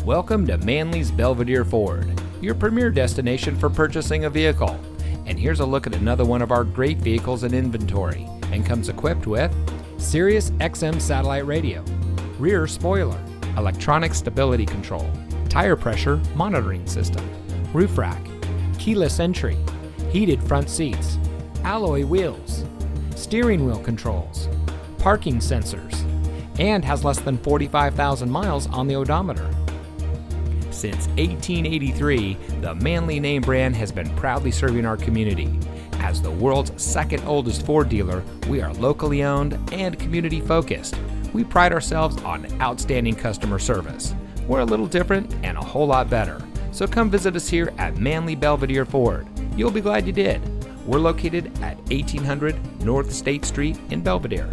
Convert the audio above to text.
Welcome to Manley's Belvidere Ford, your premier destination for purchasing a vehicle. And here's a look at another one of our great vehicles in inventory, and comes equipped with Sirius XM satellite radio, rear spoiler, electronic stability control, tire pressure monitoring system, roof rack, keyless entry, heated front seats, alloy wheels, steering wheel controls, parking sensors, and has less than 45,000 miles on the odometer. Since 1883, the Manley name brand has been proudly serving our community. As the world's second oldest Ford dealer, we are locally owned and community focused. We pride ourselves on outstanding customer service. We're a little different and a whole lot better. So come visit us here at Manley Belvidere Ford. You'll be glad you did. We're located at 1800 North State Street in Belvidere.